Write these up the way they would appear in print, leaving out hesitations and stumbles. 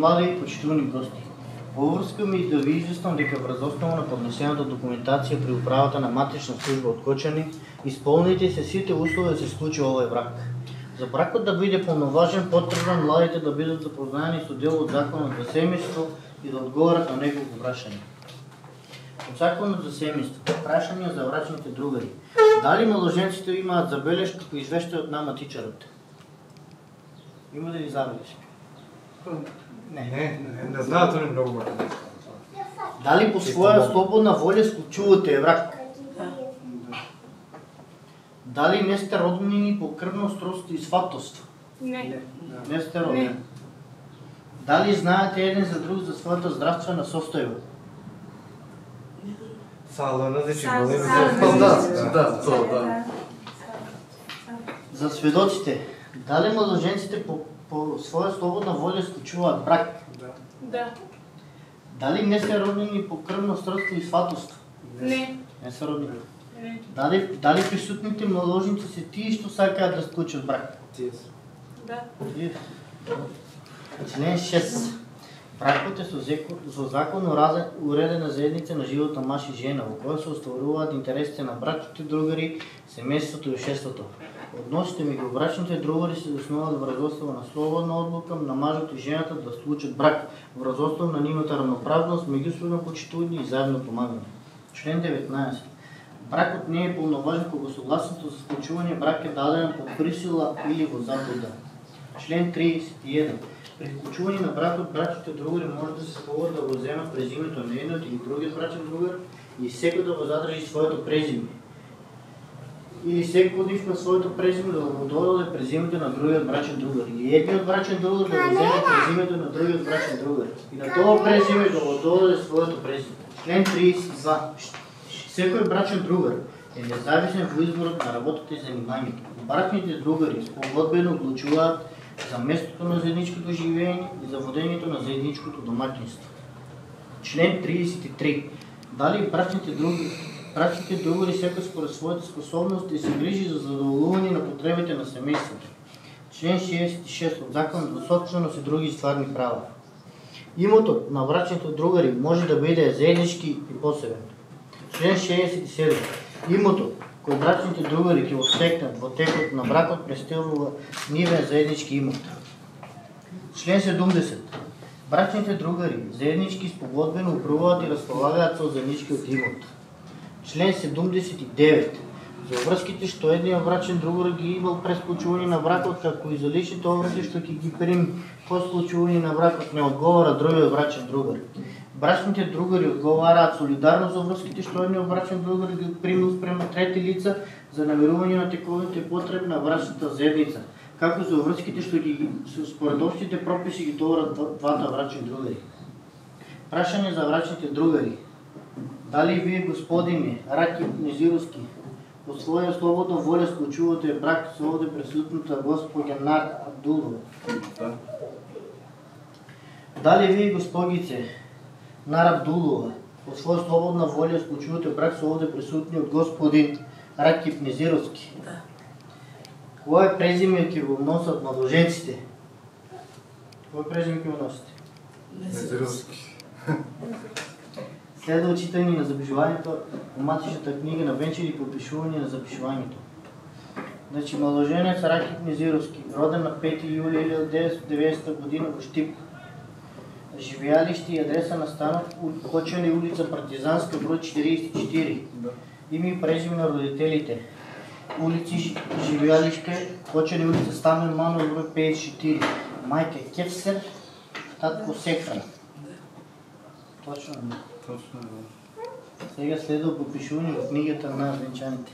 млади и почитувани гости. Во врска ми да ви известам дека врз основа на поднесената документација при управата на матрична служба од Кочани, исполните се сите услови да се случи овој брак. За бракот да биде полноважен, потребно младите да бидат запознаени со дел од Законот за семејство и да одговорат на неколку прашања. Од Законот за семејство, прашања за брачните другари. Дали младоженците имаат забелешка по извештајот на матичарот? Има ли забелешка? Не знаат они многу млади. Дали по своја слободна волја склучувате брак? Дали не сте роднини по крвно сродство и сватоство? Не. Не сте роднини? Дали знаете еден за друг за својата здравствена состојба? Салона, значи големи За сведоците, дали младоженците по своя свободна воля сключват брак. Да. Дали не са роднини по кръвно сродство и сватоство? Не. Не са роднини. Не. Дали присутните младожници се тие, що сакаат да сключат брак? Тие са. Да. Член 6. Бракот е со законно уредена заедница на живота маж и жена, во која се остваруваат интересите на братите другари, семејството и обществото. Односите меѓу брачните другари се заснуваат врз основа на слободна одлука на мажот и жената да склучат брак, врз основа на нивната равноправност, меѓусебно почитување и заедно помагање. Член 19. Бракот не е полноважен кога согласното за склучување брак е дадено по присила или во заблуда. Член 31. При склучување на бракот, брачните другари може да се спогодат да го земат презимето на едниот или другиот брачен другар и секој да го задржи своето презиме. Или секој од нив на своето презиме да го додаде презимето на другиот брачен другар. Или едниот брачен другар да го земе презимето на другиот брачен другар. И на тоа презиме да го додаде своето презиме. Член 32. Секој брачен другар е независен во изборот на работата и занимањето. Брачните другари спогодбено одлучуваат за местото на заедничкото живење и за водењето на заедничкото домаќинство. Член 33. Дали брачните другари секој според својата способност да се грижи за задоволување на потребите на семејството. Член 66 од законот за собственост и други стварни права. Имотот на брачните другари може да биде заеднички и посебен. Член 67. Имотот кој брачните другари ќе го стекнат во текот на бракот представува нивен заеднички имот. Член 70. Брачните другари заеднички спогодбено управуваат и располагаат со заедничкиот имот. Член 79. За обврските што едниот брачен другар ги имал пред склучување на бракот, како и за личните обврски што ќе ги прими по склучување на бракот, не одговара другиот брачен другар. Брачните другари одговараат солидарно за обврските што едниот брачен другар ги примил спрема трети лица за намирување на тековите потреби на брачната заедница, како за обврските што ги според општите прописи ги товарат двата брачни другари. Прашање за брачните другари. Дали вие, господине Раки Незировски, по своја слободна воля склучувате брак со овде присутната господја Нар Абдулова? Да. Дали вие, госпогице Нар Абдулова, по своја слободна воля склучувате брак со овде присутниот господин Ракип Незировски? Да. Кое презиме ќе го носат младоженците? Кое презиме ќе го носите? Незировски. Следва читање на запишувањето во матичната книга на Венчер и попишување на запишувањето. Значи, младоженец Ракип Незировски, роден на 5 јули 1990 година во Штип. Живеалиште и адреса на станот Кочани улица Партизанска, број 44. Име и презиме на родителите. Улици живеалиште Кочани улица Стамен Манов, број 54. Мајка Кефсер, татко Секран. Точно. Точно, да. Сега следва попишување во книгата на венчаните.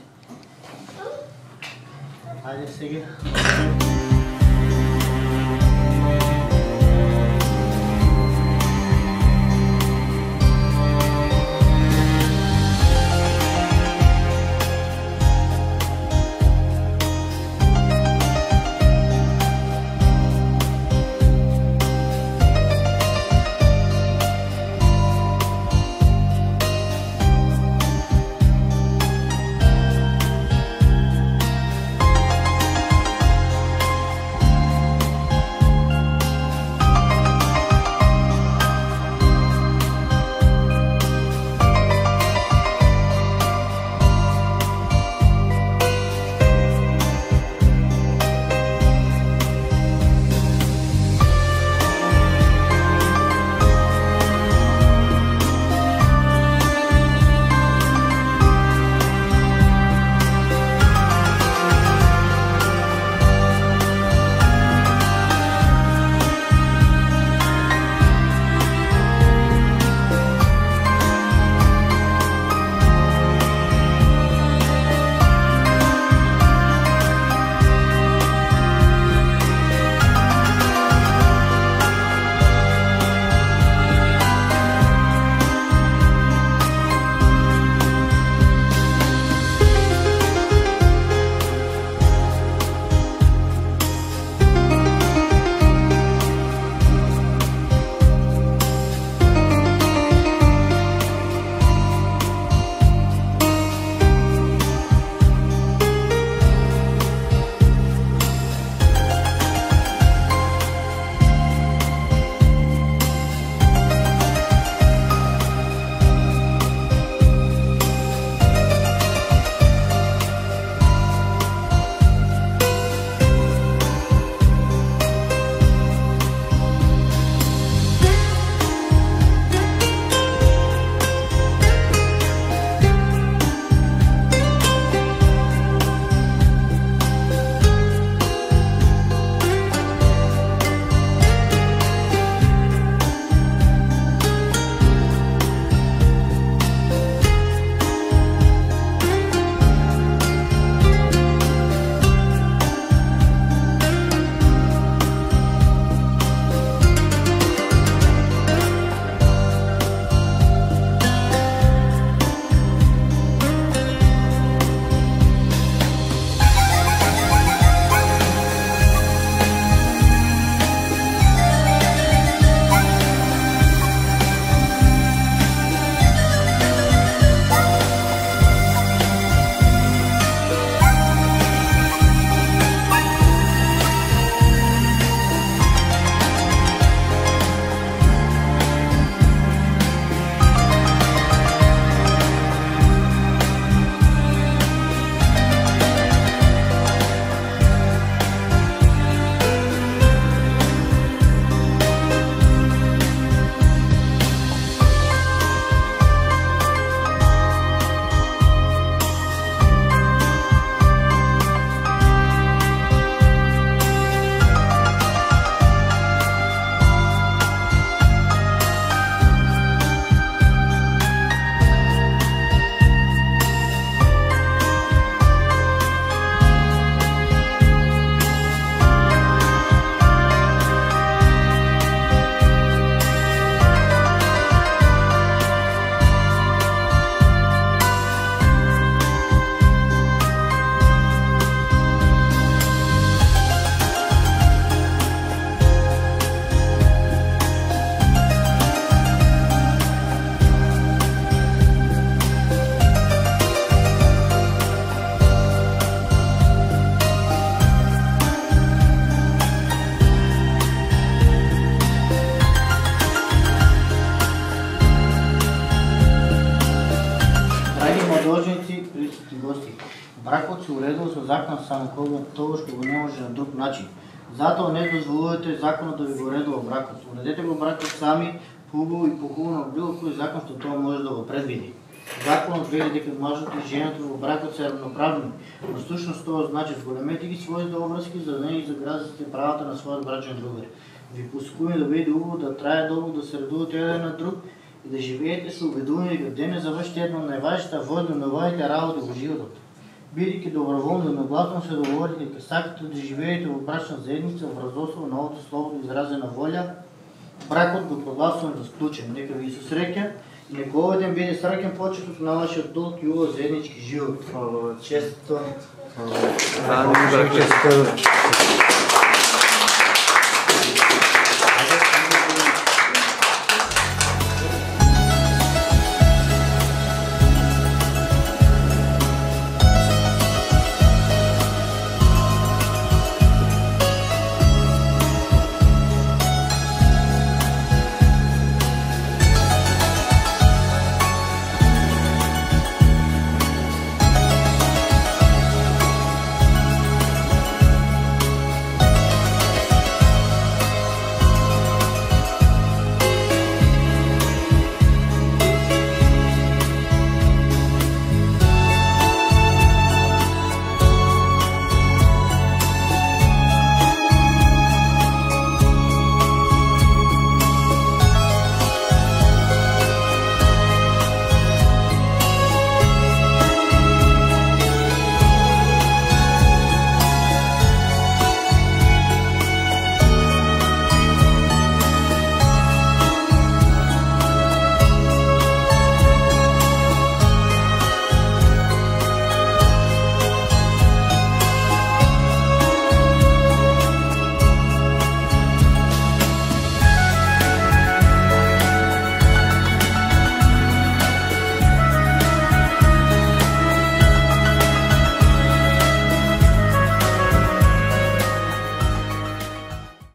Ајде сега. всички гости. Бракот се уредува со закон само кога тоа што го не може на друг начин. Затоа не дозволувате законот да ви го уредува бракот. Уредете го бракот сами, хубаво и похубаво на било кој закон што тоа може да го предвиди. Законот вели дека мажот и жената во бракот се равноправни, но всушност тоа значи зголемете ги своите обврски за да не ги загразите правата на својот брачен другар. Ви посакуваме да биде убаво, да трае долго, да се радувате еден на друг и да живеете со убедување дека денес завршите една од најважните водноновите работи во животот. Бидејќи доброволно и нагласно се договорите дека сакате да живеете во брачна заедница врз основа на оваа слободно изразена волја, бракот го прогласувам за склучен. Нека ви се среќа и нека овој ден биде среќен почеток на вашиот долг и убав заеднички живот. Честито. Честито.